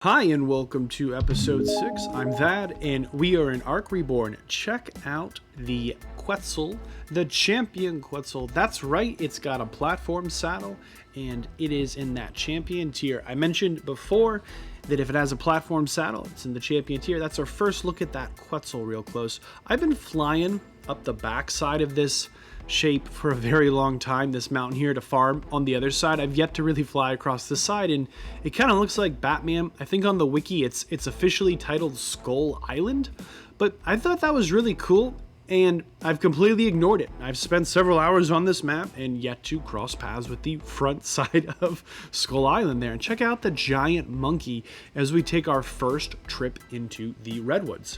Hi and welcome to episode 6. I'm Vadd and we are in ARK Reborn. Check out the Quetzal, the champion Quetzal. That's right, it's got a platform saddle and it is in that champion tier. I mentioned before that if it has a platform saddle, it's in the champion tier. That's our first look at that Quetzal real close. I've been flying up the back side of this shape for a very long time, this mountain here, to farm on the other side. I've yet to really fly across this side, and it kind of looks like Batman. I think on the wiki it's officially titled Skull Island, but I thought that was really cool and I've completely ignored it. I've spent several hours on this map and yet to cross paths with the front side of Skull Island there. And check out the giant monkey as we take our first trip into the Redwoods.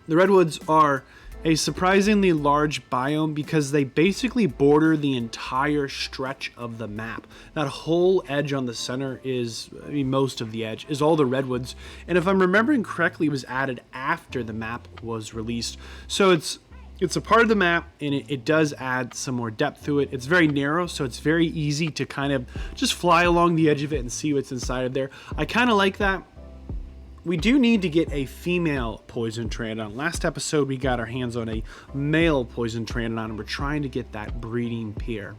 The Redwoods are a surprisingly large biome because they basically border the entire stretch of the map. That whole edge on the center is, most of the edge is all the redwoods. And if I'm remembering correctly, it was added after the map was released. So it's a part of the map and it does add some more depth to it. It's very narrow, so it's very easy to kind of just fly along the edge of it and see what's inside of there. I kind of like that. We do need to get a female poison pteranodon. Last episode, we got our hands on a male poison pteranodon, and we're trying to get that breeding pair.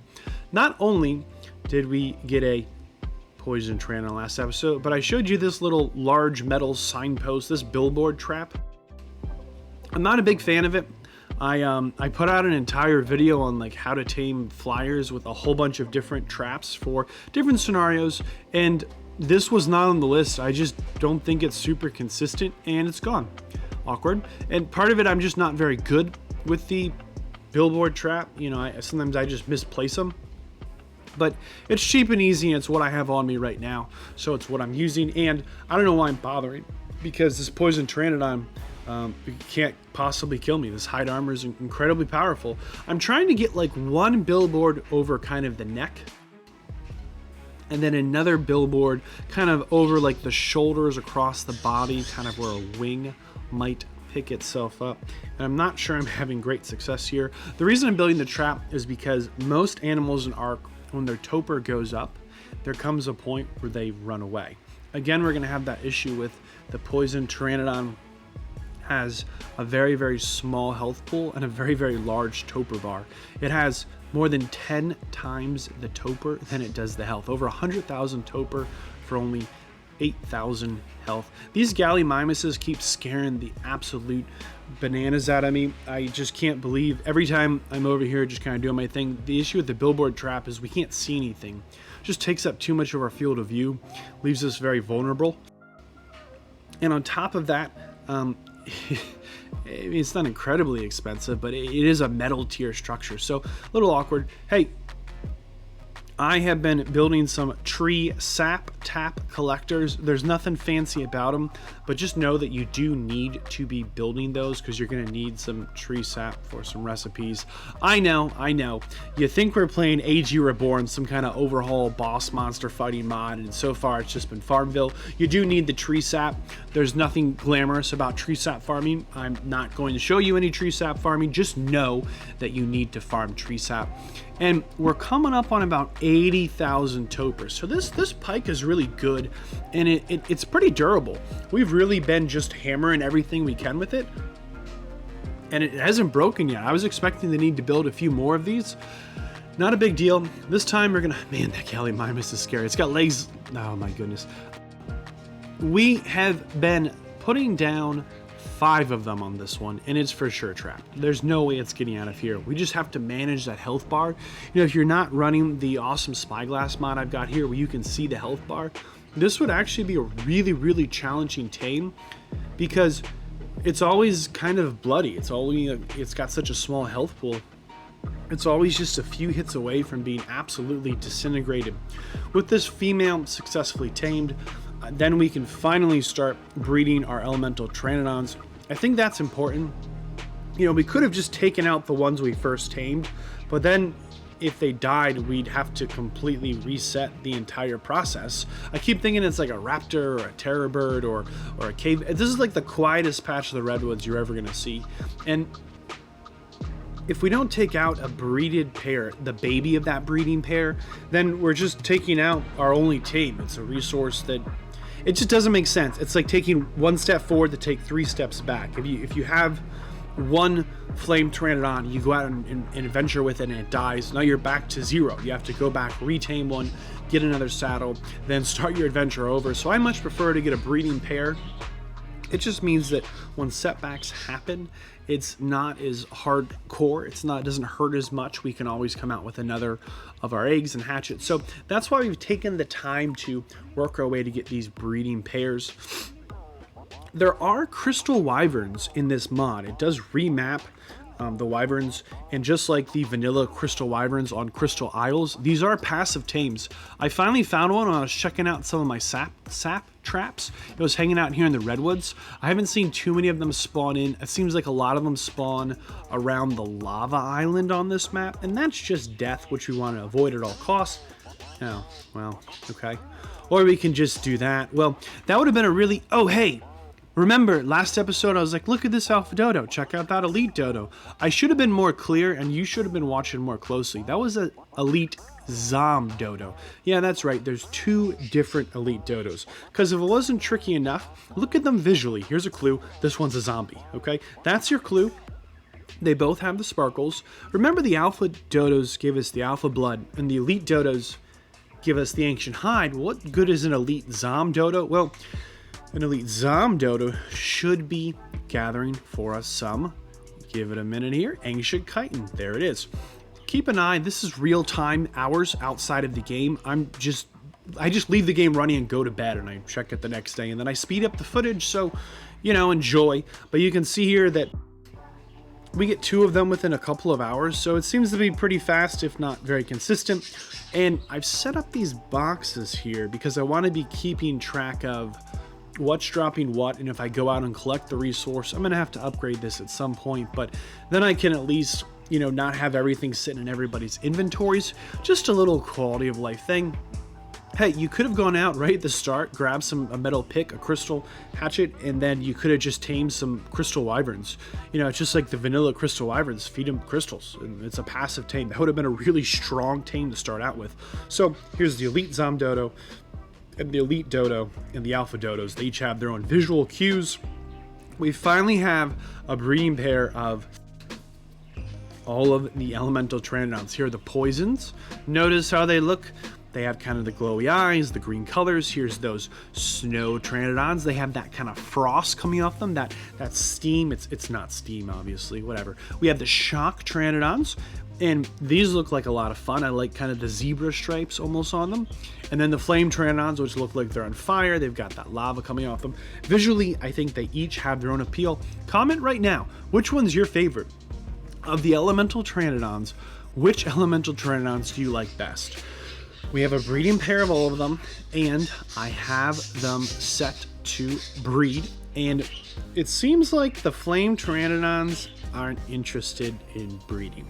Not only did we get a poison pteranodon last episode, but I showed you this little large metal signpost, this billboard trap. I'm not a big fan of it. I put out an entire video on like how to tame flyers with a whole bunch of different traps for different scenarios, and this was not on the list. I just don't think it's super consistent and it's gone. Awkward. And part of it, I'm just not very good with the billboard trap. You know, sometimes I just misplace them. But it's cheap and easy and it's what I have on me right now. So it's what I'm using, and I don't know why I'm bothering, because this poison pteranodon can't possibly kill me. This hide armor is incredibly powerful. I'm trying to get like one billboard over kind of the neck, and then another billboard kind of over like the shoulders across the body, kind of where a wing might pick itself up. And I'm not sure I'm having great success here. The reason I'm building the trap is because most animals in ARK, when their toper goes up, there comes a point where they run away. Again, we're gonna have that issue with the poison pteranodon. Has a very, very small health pool and a very, very large toper bar. It has more than 10 times the toper than it does the health. Over 100,000 toper for only 8,000 health. These gallimimuses keep scaring the absolute bananas out of me. I just can't believe every time I'm over here just kind of doing my thing. The issue with the billboard trap is we can't see anything. It just takes up too much of our field of view, leaves us very vulnerable. And on top of that, it's not incredibly expensive, but it is a metal tier structure, so a little awkward. Hey, I have been building some tree sap tap collectors. There's nothing fancy about them, but just know that you do need to be building those because you're going to need some tree sap for some recipes. I know. You think we're playing AG Reborn, some kind of overhaul boss monster fighting mod, and so far it's just been Farmville. You do need the tree sap. There's nothing glamorous about tree sap farming. I'm not going to show you any tree sap farming. Just know that you need to farm tree sap. And we're coming up on about 80,000 topers. So this pike is really good, and it's pretty durable. We've really been just hammering everything we can with it, and it hasn't broken yet. I was expecting to need to build a few more of these. Not a big deal. This time we're gonna, man, that gallimimus is scary. It's got legs, oh my goodness. We have been putting down 5 of them on this one, and it's for sure trapped. There's no way it's getting out of here. We just have to manage that health bar. You know, if you're not running the awesome spyglass mod I've got here where you can see the health bar, this would actually be a really, really challenging tame because it's always kind of bloody. It's got such a small health pool. It's always just a few hits away from being absolutely disintegrated. With this female successfully tamed, then we can finally start breeding our elemental pteranodons. I think that's important. You know, we could have just taken out the ones we first tamed, but then if they died, we'd have to completely reset the entire process. I keep thinking it's like a raptor or a terror bird or a cave. This is like the quietest patch of the redwoods you're ever gonna see. And if we don't take out a breeded pair, the baby of that breeding pair, then we're just taking out our only tame. It's a resource that it just doesn't make sense. It's like taking one step forward to take 3 steps back. If you have one flame Pteranodon, you go out and adventure with it and it dies, now you're back to 0. You have to go back, retame one, get another saddle, then start your adventure over. So I much prefer to get a breeding pair. It just means that when setbacks happen, it's not as hardcore. It doesn't hurt as much. We can always come out with another of our eggs and hatch it. So that's why we've taken the time to work our way to get these breeding pairs. There are crystal wyverns in this mod. It does remap the wyverns, and just like the vanilla crystal wyverns on Crystal Isles, these are passive tames. I finally found one when I was checking out some of my sap traps. It was hanging out here in the redwoods. I haven't seen too many of them spawn in. It seems like a lot of them spawn around the lava island on this map, and that's just death, which we want to avoid at all costs. Oh, well, okay. Or we can just do that. Well, that would have been a really... Oh, hey! Remember, last episode I was like, look at this alpha dodo, check out that elite dodo. I should have been more clear, and you should have been watching more closely. That was an elite ZomDodo. Yeah, that's right, there's 2 different elite dodos. Because if it wasn't tricky enough, look at them visually. Here's a clue, this one's a zombie, okay? That's your clue. They both have the sparkles. Remember, the alpha dodos give us the alpha blood, and the elite dodos give us the ancient hide. What good is an elite ZomDodo? Well, an elite ZomDodo should be gathering for us some. Give it a minute here. Ancient chitin. There it is. Keep an eye. This is real time, hours outside of the game. I just leave the game running and go to bed, and I check it the next day, and then I speed up the footage, so, you know, enjoy. But you can see here that we get 2 of them within a couple of hours, so it seems to be pretty fast, if not very consistent. And I've set up these boxes here because I want to be keeping track of what's dropping what, and if I go out and collect the resource, I'm gonna have to upgrade this at some point, but then I can at least, you know, not have everything sitting in everybody's inventories. Just a little quality of life thing. Hey, you could have gone out right at the start, grabbed a metal pick, a crystal hatchet, and then you could have just tamed some crystal wyverns. You know, it's just like the vanilla crystal wyverns, feed them crystals, and it's a passive tame. That would have been a really strong tame to start out with. So here's the elite ZomDodo, and the elite dodo, and the alpha dodos. They each have their own visual cues. We finally have a breeding pair of all of the elemental Pteranodons. Here are the poisons. Notice how they look. They have kind of the glowy eyes, the green colors. Here's those snow Pteranodons. They have that kind of frost coming off them, that steam. It's not steam, obviously, whatever. We have the shock Pteranodons, and these look like a lot of fun. I like kind of the zebra stripes almost on them. And then the flame Pteranodons, which look like they're on fire. They've got that lava coming off them. Visually, I think they each have their own appeal. Comment right now, which one's your favorite? Of the elemental Pteranodons, which elemental Pteranodons do you like best? We have a breeding pair of all of them, and I have them set to breed. And it seems like the flame Pteranodons aren't interested in breeding.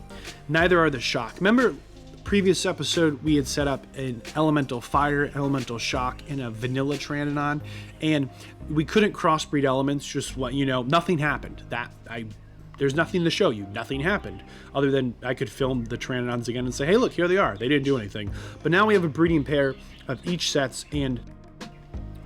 Neither are the shock. Remember, previous episode we had set up an elemental fire, elemental shock, and a vanilla Pteranodon, and we couldn't crossbreed elements. Just what, you know, nothing happened. There's nothing to show you. Nothing happened other than I could film the Pteranodons again and say, hey, look, here they are. They didn't do anything. But now we have a breeding pair of each sets, and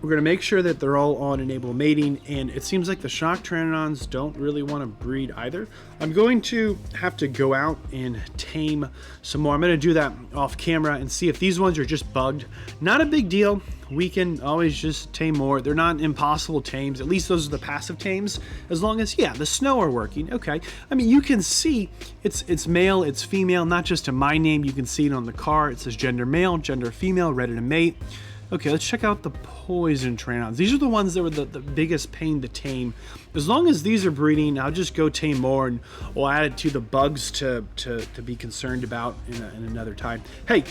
we're going to make sure that they're all on enable mating, and it seems like the shock Pteranodons don't really want to breed either. I'm going to have to go out and tame some more. I'm going to do that off camera and see if these ones are just bugged. Not a big deal. We can always just tame more. They're not impossible tames. At least those are the passive tames. As long as, yeah, the snow are working. Okay. I mean, you can see it's male, it's female, not just in my name. You can see it on the car. It says gender male, gender female, ready to mate. Okay, let's check out the poison Pteranodons. These are the ones that were the biggest pain to tame. As long as these are breeding, I'll just go tame more, and we'll add it to the bugs to be concerned about in another time. Hey,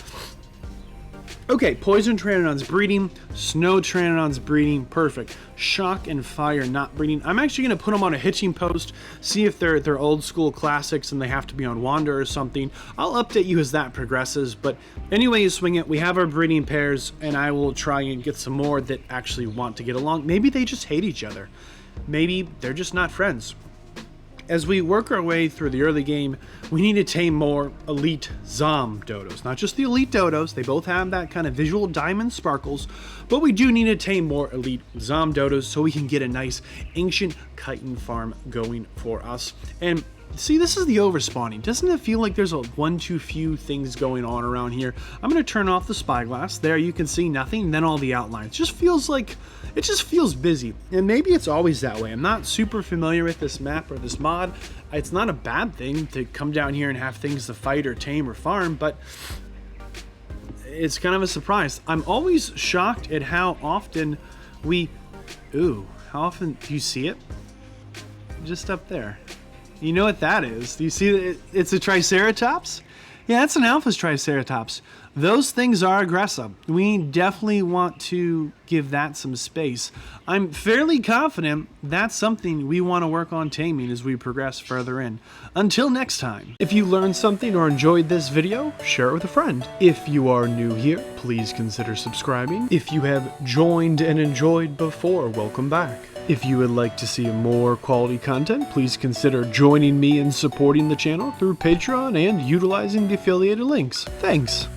okay, poison Pteranodons breeding, snow Pteranodons breeding, perfect. Shock and fire not breeding. I'm actually going to put them on a hitching post, see if they're old school classics and they have to be on Wander or something. I'll update you as that progresses, but anyway, you swing it. We have our breeding pairs, and I will try and get some more that actually want to get along. Maybe they just hate each other. Maybe they're just not friends. as we work our way through the early game, we need to tame more elite ZomDodos. Not just the elite dodos, they both have that kind of visual diamond sparkles, but we do need to tame more elite ZomDodos so we can get a nice ancient chitin farm going for us. And see, this is the overspawning. Doesn't it feel like there's a one too few things going on around here? I'm going to turn off the spyglass. There you can see nothing, and then all the outlines. Just feels like, it just feels busy. And maybe it's always that way. I'm not super familiar with this map or this mod. It's not a bad thing to come down here and have things to fight or tame or farm, but it's kind of a surprise. I'm always shocked at how often we... Ooh, how often do you see it? Just up there. You know what that is? Do you see that it's a Triceratops? Yeah, it's an Alpha's Triceratops. Those things are aggressive. We definitely want to give that some space. I'm fairly confident that's something we want to work on taming as we progress further in. Until next time, if you learned something or enjoyed this video, share it with a friend. If you are new here, please consider subscribing. If you have joined and enjoyed before, welcome back. If you would like to see more quality content, please consider joining me in supporting the channel through Patreon and utilizing the affiliated links. Thanks!